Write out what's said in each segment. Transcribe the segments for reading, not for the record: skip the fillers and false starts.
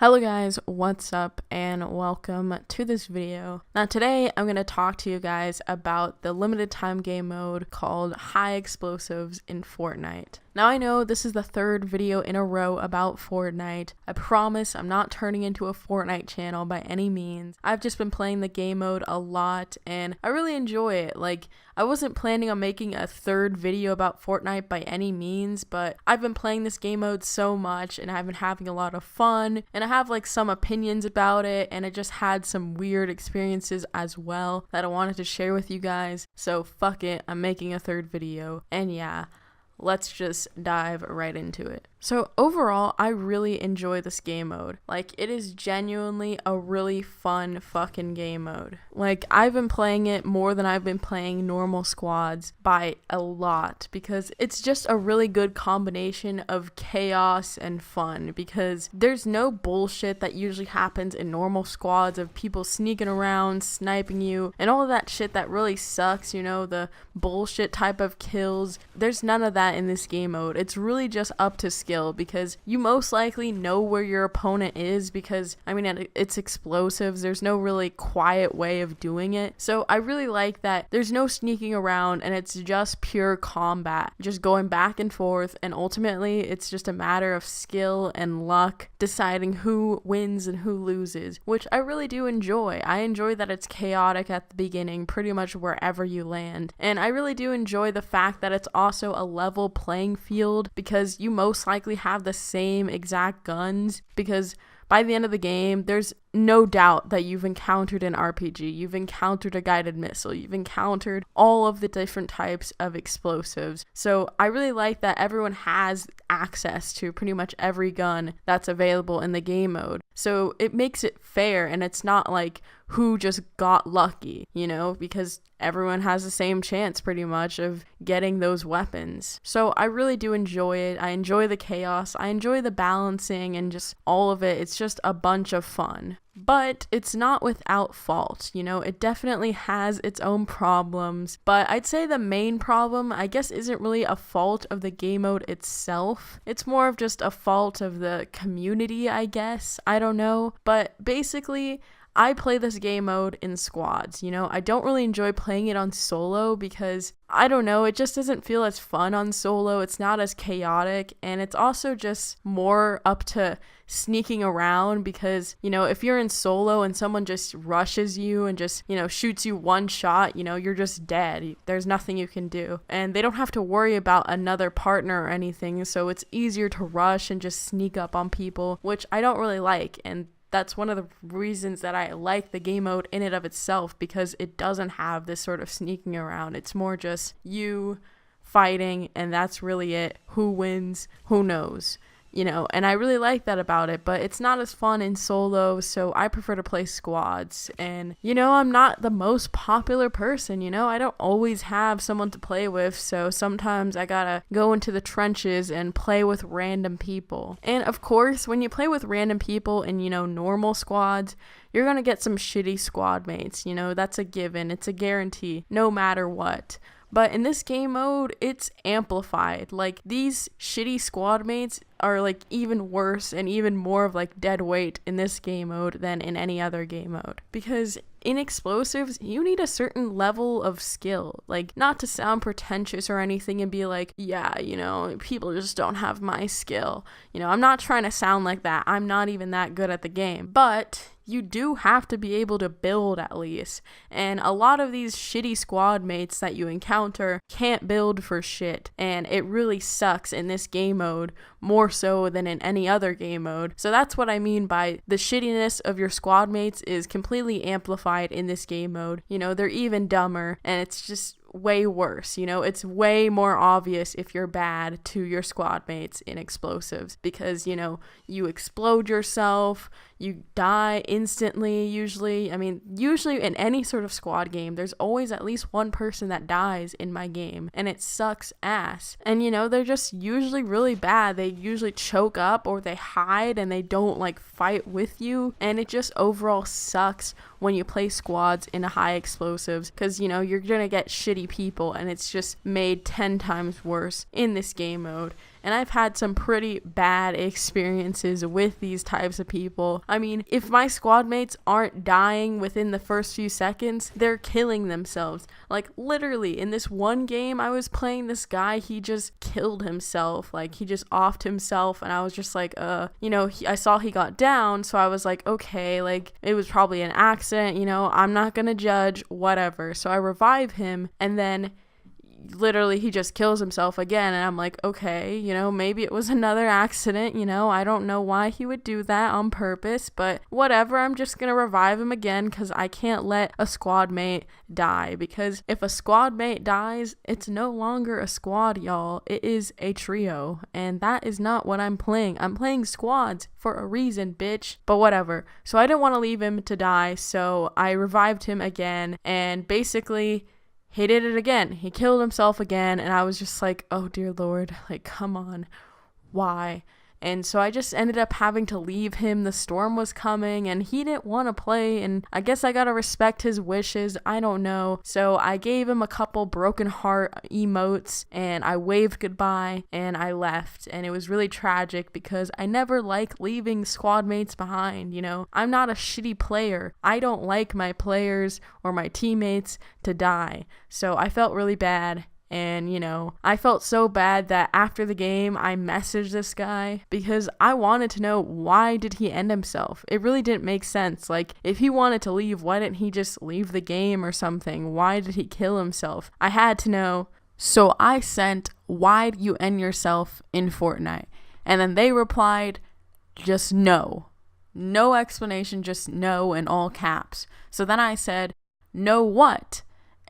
Hello guys, what's up and welcome to this video. Now today I'm going to talk to you guys about the limited time game mode called High Explosives in Fortnite. Now I know this is the third video in a row about Fortnite. I promise I'm not turning into a Fortnite channel by any means. I've just been playing the game mode a lot and I really enjoy it. I wasn't planning on making a third video about Fortnite by any means, but I've been playing this game mode so much and I've been having a lot of fun and I have some opinions about it, and I just had some weird experiences as well that I wanted to share with you guys. So fuck it, I'm making a third video, and yeah, let's just dive right into it. So overall, I really enjoy this game mode. It is genuinely a really fun fucking game mode. I've been playing it more than I've been playing normal squads by a lot, because it's just a really good combination of chaos and fun, because there's no bullshit that usually happens in normal squads of people sneaking around, sniping you, and all of that shit that really sucks, the bullshit type of kills. There's none of that in this game mode. It's really just up to skill, because you most likely know where your opponent is, because it's explosives. There's no really quiet way of doing it. So I really like that there's no sneaking around and it's just pure combat, just going back and forth, and ultimately it's just a matter of skill and luck deciding who wins and who loses, which I really do enjoy. I enjoy that it's chaotic at the beginning pretty much wherever you land, and I really do enjoy the fact that it's also a level playing field, because you most likely have the same exact guns, because by the end of the game, there's no doubt that you've encountered an RPG, you've encountered a guided missile, you've encountered all of the different types of explosives. So I really like that everyone has access to pretty much every gun that's available in the game mode. So it makes it fair, and it's not who just got lucky, because everyone has the same chance pretty much of getting those weapons. So I really do enjoy it. I enjoy the chaos. I enjoy the balancing and just all of it. It's just a bunch of fun. But it's not without fault, it definitely has its own problems, but I'd say the main problem, I guess, isn't really a fault of the game mode itself. It's more of just a fault of the community, I guess. I don't know, but basically, I play this game mode in squads, I don't really enjoy playing it on solo because, I don't know, it just doesn't feel as fun on solo. It's not as chaotic, and it's also just more up to sneaking around, because, if you're in solo and someone just rushes you and just, shoots you one shot, you're just dead. There's nothing you can do. And they don't have to worry about another partner or anything, so it's easier to rush and just sneak up on people, which I don't really like, and that's one of the reasons that I like the game mode in and of itself, because it doesn't have this sort of sneaking around. It's more just you fighting, and that's really it. Who wins? Who knows? And I really like that about it, but it's not as fun in solo, so I prefer to play squads. And, I'm not the most popular person, I don't always have someone to play with, so sometimes I gotta go into the trenches and play with random people. And of course, when you play with random people in, normal squads, you're gonna get some shitty squad mates, that's a given, it's a guarantee, no matter what. But in this game mode, it's amplified. These shitty squad mates are even worse and even more of dead weight in this game mode than in any other game mode. Because in explosives, you need a certain level of skill. Not to sound pretentious or anything and be yeah, people just don't have my skill. I'm not trying to sound like that. I'm not even that good at the game. But you do have to be able to build at least. And a lot of these shitty squad mates that you encounter can't build for shit. And it really sucks in this game mode, more so than in any other game mode. So that's what I mean by the shittiness of your squad mates is completely amplified in this game mode. They're even dumber, and it's just way worse. It's way more obvious if you're bad to your squad mates in explosives, because you explode yourself, you die instantly usually. Usually in any sort of squad game, there's always at least one person that dies in my game, and it sucks ass. And they're just usually really bad. They usually choke up or they hide and they don't fight with you, and it just overall sucks when you play squads in a high explosives, because you're gonna get shitty people, and it's just made 10 times worse in this game mode. and I've had some pretty bad experiences with these types of people. I mean, if my squad mates aren't dying within the first few seconds, they're killing themselves. Like, literally, in this one game I was playing, this guy, he just killed himself. Like, he just offed himself, and I was just like, I saw he got down, so I was like, okay, like, it was probably an accident, I'm not gonna judge, whatever. So I revive him, and then literally he just kills himself again, and I'm like, okay, maybe it was another accident, I don't know why he would do that on purpose, but whatever, I'm just gonna revive him again, because I can't let a squad mate die, because if a squad mate dies, it's no longer a squad, y'all, it is a trio, and that is not what I'm playing squads for a reason, bitch, but whatever. So I didn't want to leave him to die, so I revived him again, and basically he did it again. He killed himself again, and I was just like, oh dear Lord, like, come on, why? And so I just ended up having to leave him. The storm was coming, and he didn't want to play, and I guess I gotta respect his wishes, I don't know. So I gave him a couple broken heart emotes, and I waved goodbye, and I left, and it was really tragic because I never like leaving squad mates behind, I'm not a shitty player. I don't like my players or my teammates to die, so I felt really bad. And, I felt so bad that after the game, I messaged this guy because I wanted to know, why did he end himself? It really didn't make sense. Like, if he wanted to leave, why didn't he just leave the game or something? Why did he kill himself? I had to know. So I sent, why'd you end yourself in Fortnite? And then they replied, just no. No explanation, just no in all caps. So then I said, no what?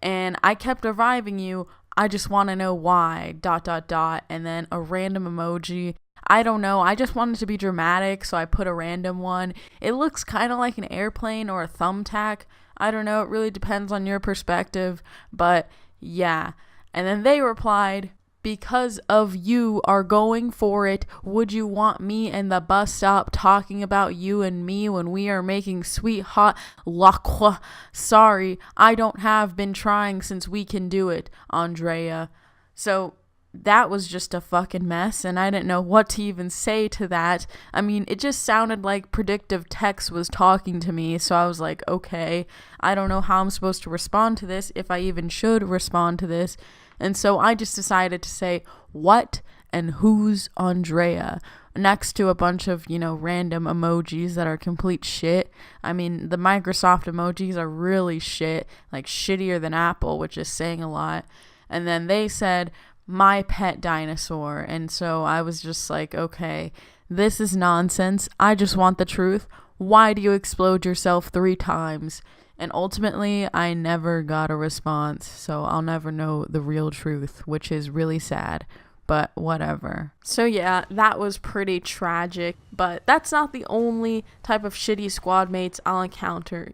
And I kept reviving you. I just want to know why, ... and then a random emoji. I don't know, I just wanted to be dramatic, so I put a random one. It looks kind of like an airplane or a thumbtack. I don't know, it really depends on your perspective, but yeah. And then they replied, because of you are going for it, would you want me and the bus stop talking about you and me when we are making sweet hot lacroix? Sorry, I don't have been trying since we can do it, Andrea. So that was just a fucking mess, and I didn't know what to even say to that. I mean, it just sounded like predictive text was talking to me, so I was like, okay, I don't know how I'm supposed to respond to this, if I even should respond to this. And so I just decided to say, what and who's Andrea? Next to a bunch of, random emojis that are complete shit. I mean, the Microsoft emojis are really shit, like shittier than Apple, which is saying a lot. And then they said, my pet dinosaur. And so I was just like, okay, this is nonsense. I just want the truth. Why do you explode yourself 3 times? And ultimately, I never got a response, so I'll never know the real truth, which is really sad, but whatever. So yeah, that was pretty tragic, but that's not the only type of shitty squad mates I'll encounter.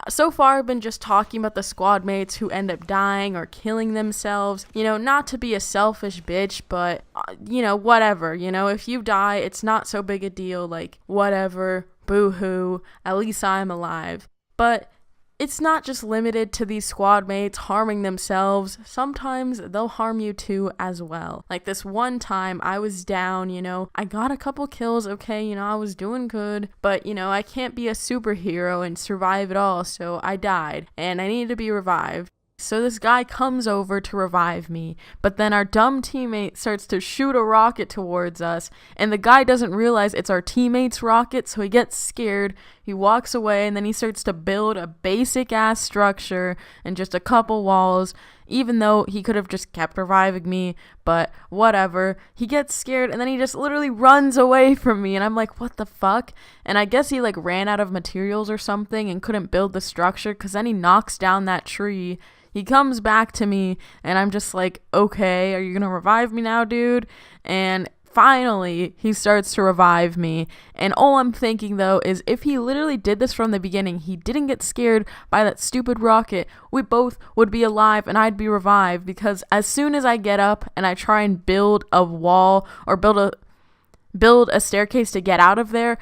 So far I've been just talking about the squad mates who end up dying or killing themselves, not to be a selfish bitch, but, whatever, if you die, it's not so big a deal, like, whatever, boo-hoo, at least I'm alive. But it's not just limited to these squad mates harming themselves. Sometimes they'll harm you too as well. Like this one time I was down, I got a couple kills, okay, I was doing good, but I can't be a superhero and survive it all, so I died and I needed to be revived. So this guy comes over to revive me, but then our dumb teammate starts to shoot a rocket towards us, and the guy doesn't realize it's our teammate's rocket, so he gets scared, he walks away, and then he starts to build a basic-ass structure and just a couple walls, even though he could have just kept reviving me, but whatever. He gets scared, and then he just literally runs away from me, and I'm like, what the fuck? And I guess he ran out of materials or something and couldn't build the structure, because then he knocks down that tree. He comes back to me, and I'm just like, okay, are you gonna revive me now, dude? And finally, he starts to revive me. And all I'm thinking, though, is if he literally did this from the beginning, he didn't get scared by that stupid rocket, we both would be alive and I'd be revived. Because as soon as I get up and I try and build a wall or build a staircase to get out of there,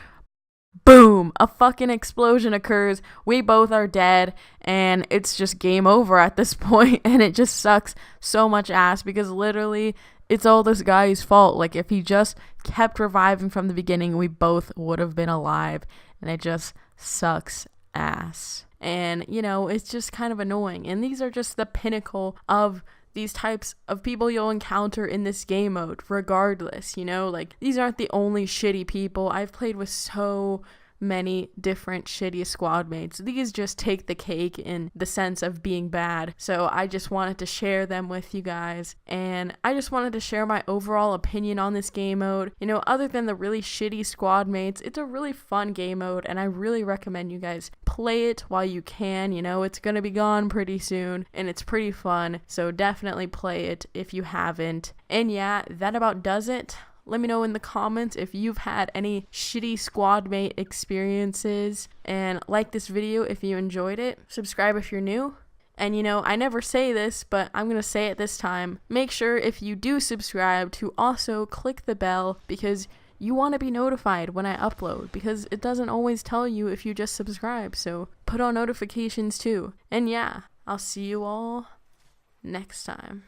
boom, a fucking explosion occurs, we both are dead, and it's just game over at this point, and it just sucks so much ass, because literally it's all this guy's fault. Like, if he just kept reviving from the beginning, we both would have been alive, and it just sucks ass. And, you know, it's just kind of annoying. And these are just the pinnacle of these types of people you'll encounter in this game mode, regardless, you know? Like, these aren't the only shitty people. I've played with so many different shitty squad mates. These just take the cake in the sense of being bad. So I just wanted to share them with you guys, and I just wanted to share my overall opinion on this game mode. You know, other than the really shitty squad mates, it's a really fun game mode, and I really recommend you guys play it while you can. You know, it's gonna be gone pretty soon, and it's pretty fun, so definitely play it if you haven't. And yeah, that about does it. Let me know in the comments if you've had any shitty squad mate experiences, and like this video if you enjoyed it. Subscribe if you're new. And you know, I never say this, but I'm gonna say it this time. Make sure if you do subscribe to also click the bell, because you want to be notified when I upload, because it doesn't always tell you if you just subscribe. So put on notifications too. And yeah, I'll see you all next time.